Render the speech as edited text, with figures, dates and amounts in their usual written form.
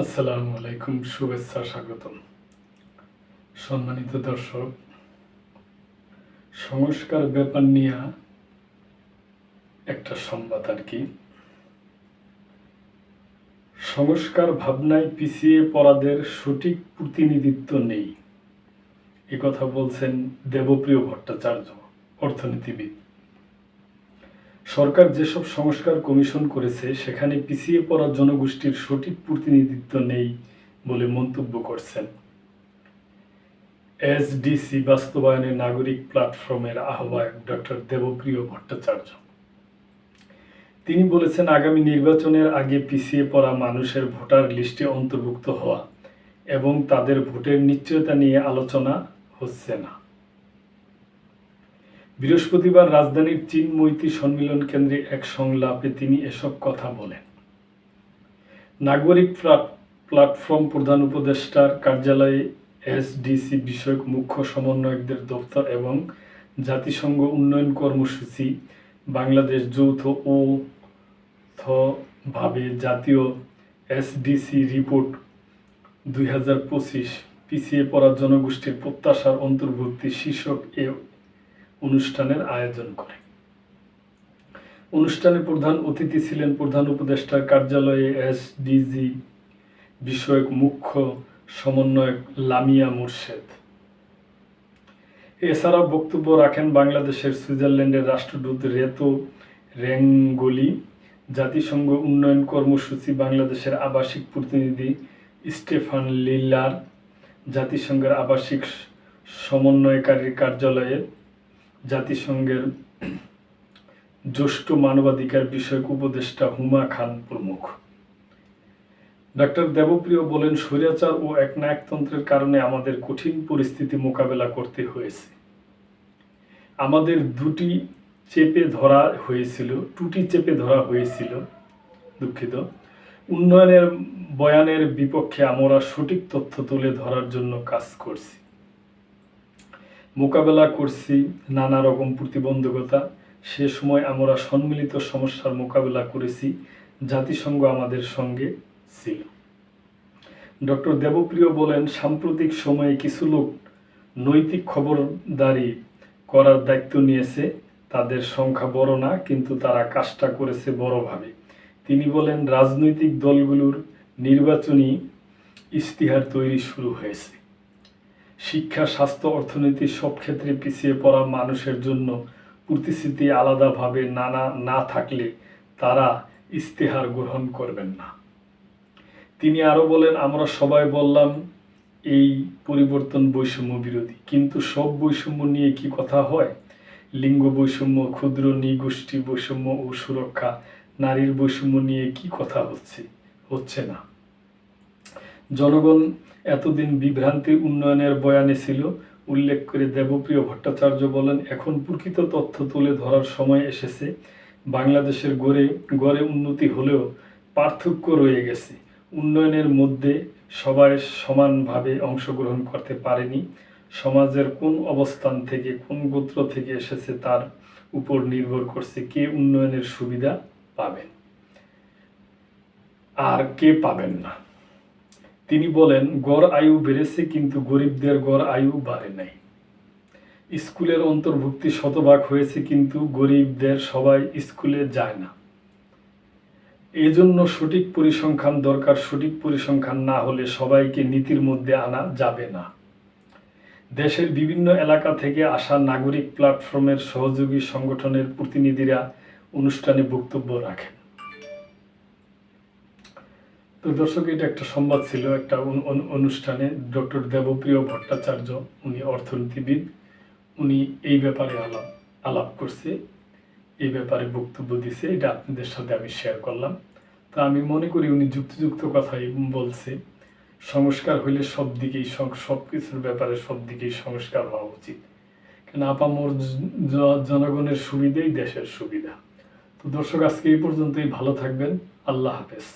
আসসালামু আলাইকুম, শুভেচ্ছা, স্বাগতম। সম্মানিত দর্শক, সংস্কার ব্যাপার নিয়ে একটা সংবাদ আর কি। সংস্কার ভাবনায় পিছিয়ে পড়াদের সঠিক প্রতিনিধিত্ব নেই, কথা বলছেন দেবপ্রিয় ভট্টাচার্য, অর্থনীতিবিদ। সরকার যেসব সংস্কার কমিশন করেছে সেখানে পিছিয়ে পড়া জনগোষ্ঠীর সঠিক প্রতিনিধিত্ব নেই বলে মন্তব্য করছেন এসডিসি বাস্তবায়নের নাগরিক প্ল্যাটফর্মের আহ্বায়ক ডক্টর দেবপ্রিয় ভট্টাচার্য। তিনি বলেছেন, আগামী নির্বাচনের আগে পিছিয়ে পড়া মানুষের ভোটার লিস্টে অন্তর্ভুক্ত হওয়া এবং তাদের ভোটের নিশ্চয়তা নিয়ে আলোচনা হচ্ছে না। বৃহস্পতিবার রাজধানীর চিন্ময়ী সম্মেলন কেন্দ্রে এক সংলাপে তিনি এসব কথা বলেন। নাগরিক প্ল্যাটফর্ম প্রধান উপদেষ্টার কার্যালয়ে এসডিসি বিষয়ক মুখ্য সমন্বয়কদের দপ্তর এবং জাতিসংঘ উন্নয়ন কর্মসূচি বাংলাদেশ যৌথভাবে জাতীয় এসডিসি রিপোর্ট 2025 পিছিয়ে পড়া জনগোষ্ঠীর প্রত্যাশার অন্তর্ভুক্তি শীর্ষক এ অনুষ্ঠানের আয়োজন করে। অনুষ্ঠানে প্রধান অতিথি ছিলেন প্রধান উপদেষ্টার কার্যালয়ে এসডিজি বিষয়ক মুখ্য সমন্বয়ক লামিয়া মুর্শেদ। এছাড়াও বক্তব্য রাখেন বাংলাদেশের সুইজারল্যান্ডের রাষ্ট্রদূত রেতো রেঙ্গোলি, জাতিসংঘ উন্নয়ন কর্মসূচি বাংলাদেশের আবাসিক প্রতিনিধি স্টেফান লিলার, জাতিসংঘের আবাসিক সমন্বয়কারীর কার্যালয়ে জাতিসংঘের জ্যেষ্ঠ মানবাধিকার বিষয়ক উপদেষ্টা হুমা খান প্রমুখ। ডক্টর দেবপ্রিয় বলেন, স্বৈরাচার ও একনায়কতন্ত্রের কারণে আমাদের কঠিন পরিস্থিতি মোকাবেলা করতে হয়েছে। আমাদের টুটি চেপে ধরা হয়েছিল। উন্নয়নের বয়ানের বিপক্ষে আমরা সঠিক তথ্য তুলে ধরার জন্য কাজ করছি, মোকাবেলা করছি নানা রকম প্রতিবন্ধকতা। সে সময় আমরা সম্মিলিত সমস্যার মোকাবেলা করেছি, জাতিসংঘ আমাদের সঙ্গে ছিল। ডক্টর দেবপ্রিয় বলেন, সাম্প্রতিক সময়ে কিছু লোক নৈতিক খবরদারি করার দায়িত্ব নিয়েছে। তাদের সংখ্যা বড় না, কিন্তু তারা কাজটা করেছে বড়ভাবে। তিনি বলেন, রাজনৈতিক দলগুলোর নির্বাচনী ইশতেহার তৈরি শুরু হয়েছে। শিক্ষা, স্বাস্থ্য, অর্থনীতি সব ক্ষেত্রে পিছিয়ে পড়া মানুষের জন্য প্রতিশ্রুতি আলাদাভাবে না থাকলে তারা ইশতেহার গ্রহণ করবেন না। তিনি আরও বলেন, আমরা সবাই বললাম এই পরিবর্তন বৈষম্য বিরোধী, কিন্তু সব বৈষম্য নিয়ে কি কথা হয়? লিঙ্গ বৈষম্য, ক্ষুদ্র নৃগোষ্ঠী বৈষম্য ও সুরক্ষা, নারীর বৈষম্য নিয়ে কি কথা হচ্ছে না। জনগণ এতদিন বিভ্রান্তি উন্নয়নের বয়ানে ছিল উল্লেখ করে দেবপ্রিয় ভট্টাচার্য বলেন, এখন প্রকৃত তথ্য তুলে ধরার সময় এসেছে। বাংলাদেশের গড়ে উন্নতি হলেও পার্থক্য রয়ে গেছে। উন্নয়নের মধ্যে সবাই সমানভাবে অংশগ্রহণ করতে পারেনি। সমাজের কোন অবস্থান থেকে, কোন গোত্র থেকে এসেছে তার উপর নির্ভর করছে কে উন্নয়নের সুবিধা পাবেন আর কে পাবেন না। তিনি বলেন, গড় আয়ু বেড়েছে, কিন্তু গরিবদের গড় আয়ু বাড়ে নাই। স্কুলের অন্তর্ভুক্তি শতভাগ হয়েছে, কিন্তু গরিবদের সবাই স্কুলে যায় না। এজন্য সঠিক পরিসংখ্যান দরকার। সঠিক পরিসংখ্যান না হলে সবাইকে নীতির মধ্যে আনা যাবে না। দেশের বিভিন্ন এলাকা থেকে আসা নাগরিক প্ল্যাটফর্মের সহযোগী সংগঠনের প্রতিনিধিরা অনুষ্ঠানে বক্তব্য রাখেন। তো দর্শক, এটা একটা সংবাদ ছিল একটা অনুষ্ঠানে। ডক্টর দেবপ্রিয় ভট্টাচার্য, উনি অর্থনীতিবিদ, উনি এই ব্যাপারে আলাপ করছে, এই ব্যাপারে বক্তব্য দিছে। এটা আপনাদের সাথে আমি শেয়ার করলাম। তা আমি মনে করি উনি যুক্তিযুক্ত কথাই বলছে। সংস্কার হইলে সব কিছুর ব্যাপারে সব দিকেই সংস্কার হওয়া উচিত, কেন আপামর জনগণের সুবিধাই দেশের সুবিধা। তো দর্শক, আজকে এই পর্যন্তই। ভালো থাকবেন। আল্লাহ হাফেজ।